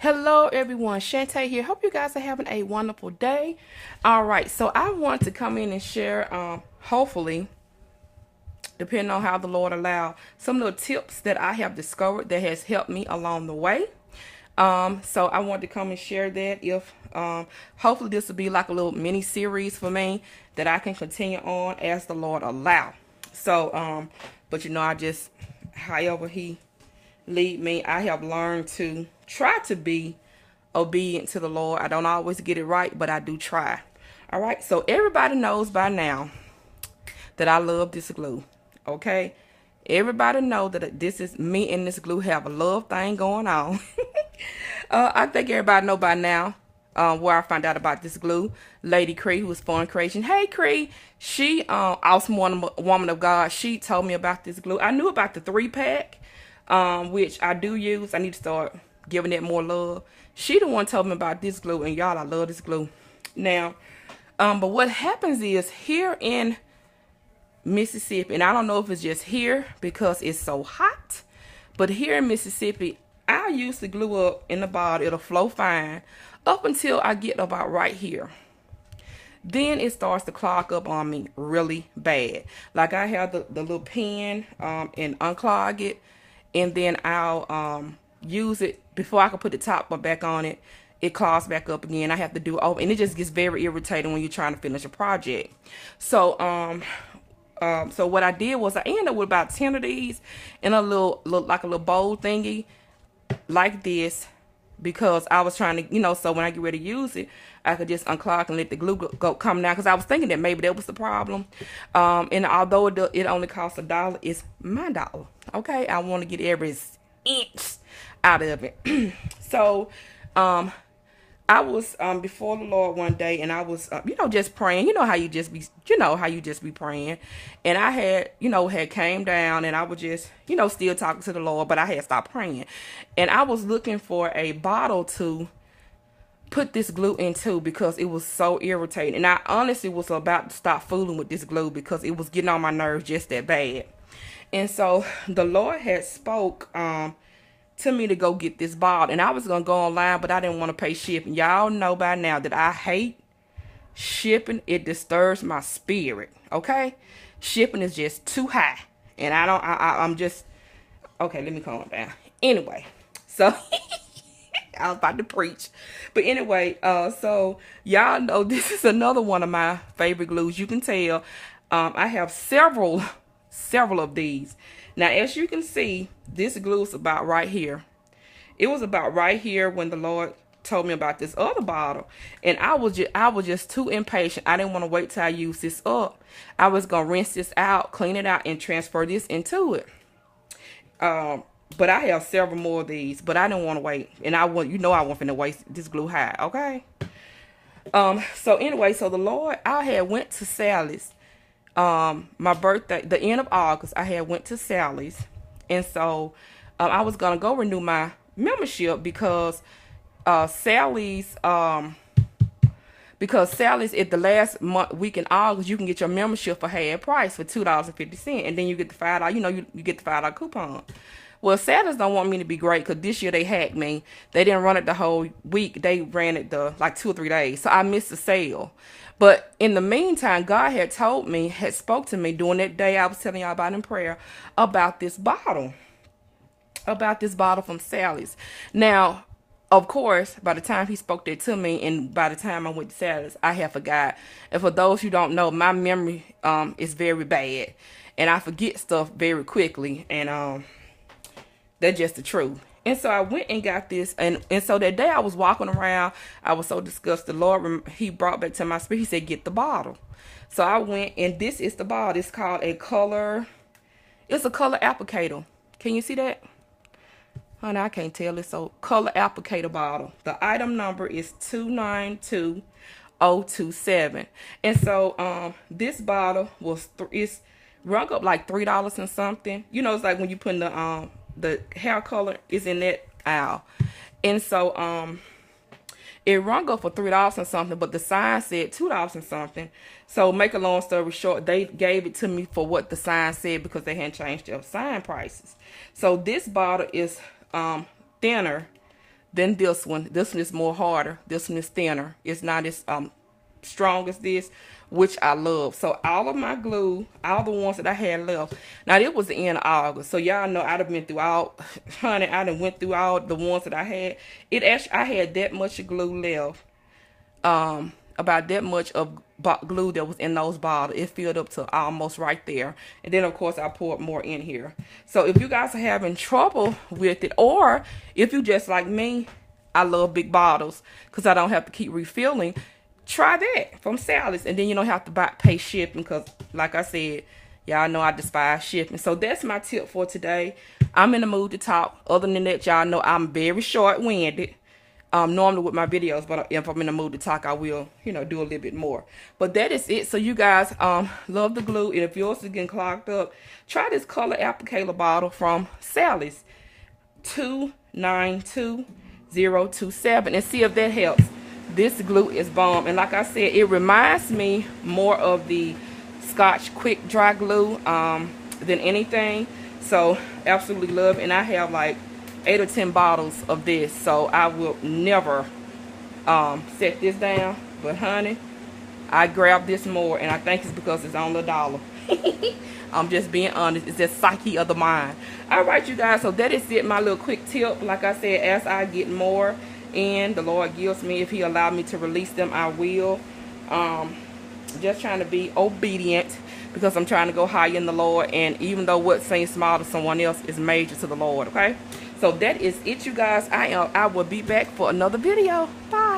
Hello everyone, Shanta here. Hope you guys are having a wonderful day. All right, so I want to come in and share, hopefully, depending on how the Lord allow, some little tips that I have discovered that has helped me along the way. So I want to come and share that. If hopefully this will be like a little mini series for me that I can continue on as the Lord allow. So, but I just, however He lead me, I have learned to try to be obedient to the Lord. I don't always get it right, but I do try. All right, so everybody knows by now that I love this glue. Okay, everybody know that this is me and this glue have a love thing going on. I think everybody know by now where I found out about this glue. Lady Cree, who was Fun Creation. Hey Cree, she awesome woman of God. She told me about this glue. I knew about the 3-pack, which I do use. I need to start giving it more love. She the one told me about this glue, and y'all, I love this glue. Now, but what happens is here in Mississippi, and I don't know if it's just here because it's so hot, but here in Mississippi, I use the glue up in the bottle. It'll flow fine up until I get about right here. Then it starts to clog up on me really bad. Like I have the little pen and unclog it, and then I'll use it before I can put the top back on it. It clogs back up again. I have to do it over, and it just gets very irritating when you're trying to finish a project. So so what I did was I ended up with about 10 of these in a little like a little bowl thingy like this, because I was trying to, so when I get ready to use it, I could just unclog and let the glue go come down, because I was thinking that maybe that was the problem. And although it only costs $1, it's my dollar. Okay, I want to get every inch out of it. So I was before the Lord one day, and I was just praying. How you just be praying. And I had came down, and I was just still talking to the Lord, but I had stopped praying. And I was looking for a bottle to put this glue into, because it was so irritating. And I honestly was about to stop fooling with this glue because it was getting on my nerves just that bad. And so the Lord had spoke to me to go get this bottle, and I was gonna go online, but I didn't want to pay shipping. Y'all know by now that I hate shipping. It disturbs my spirit. Okay, shipping is just too high, and I'm just okay. Let me calm down. Anyway, so I was about to preach, but anyway, so y'all know this is another one of my favorite glues. You can tell I have several of these. Now, as you can see, this glue is about right here. It was about right here when the Lord told me about this other bottle, and I was just too impatient. I didn't want to wait till I use this up. I was gonna rinse this out, clean it out, and transfer this into it. But I have several more of these, but I didn't want to wait, and I wasn't finna waste this glue high. Okay. So anyway, so the Lord, I had went to Sally's. My birthday, the end of August, I had went to Sally's, and so I was gonna go renew my membership because Sally's at the last week in August, you can get your membership for half price for $2.50, and then you get the $5. You get the $5 coupon. Well, Sally's don't want me to be great, because this year they hacked me. They didn't run it the whole week. They ran it like 2 or 3 days. So I missed the sale. But in the meantime, God had spoke to me during that day I was telling y'all about in prayer about this bottle from Sally's. Now, of course, by the time he spoke that to me, and by the time I went to Sally's, I had forgot. And for those who don't know, my memory is very bad, and I forget stuff very quickly, and that's just the truth. And so I went and got this, and so that day I was walking around, I was so disgusted. The Lord, he brought back to my spirit, he said, get the bottle. So I went, and this is the bottle. It's called it's a color applicator. Can you see that? Honey, I can't tell. It's a color applicator bottle. The item number is 292027. And so this bottle it's rung up like $3 and something. It's like when you put the hair color is in that aisle. And so it rung up for $3 and something, but the sign said $2 and something. So make a long story short, they gave it to me for what the sign said, because they hadn't changed their sign prices. So this bottle is thinner than this one. This one is more harder. This one is thinner. It's not as strong as this, which I love. So all of my glue, all the ones that I had left. Now it was the end of August, so y'all know I'd have been through all, honey, I done went through all the ones that I had. It actually, I had that much glue left. About that much of glue that was in those bottles. It filled up to almost right there. And then of course I poured more in here. So if you guys are having trouble with it, or if you just like me, I love big bottles because I don't have to keep refilling, try that from Sally's. And then you don't have to pay shipping, because like I said, y'all know I despise shipping. So that's my tip for today. I'm in the mood to talk. Other than that, y'all know I'm very short-winded. Normally with my videos, but if I'm in the mood to talk, I will, do a little bit more. But that is it. So you guys, love the glue. And if yours is getting clogged up, try this color applicator bottle from Sally's, 292027, and see if that helps. This glue is bomb. And like I said, it reminds me more of the Scotch Quick Dry Glue than anything. So absolutely love it. And I have like 8 or 10 bottles of this, so I will never set this down. But honey, I grabbed this more, and I think it's because it's only $1. I'm just being honest. It's just psyche of the mind. All right, you guys, so that is it, my little quick tip. Like I said, as I get more and the Lord gives me, if he allowed me to release them, I will. Just trying to be obedient, because I'm trying to go higher in the Lord. And even though what seems small to someone else is major to the Lord, okay? So that is it, you guys. I will be back for another video. Bye.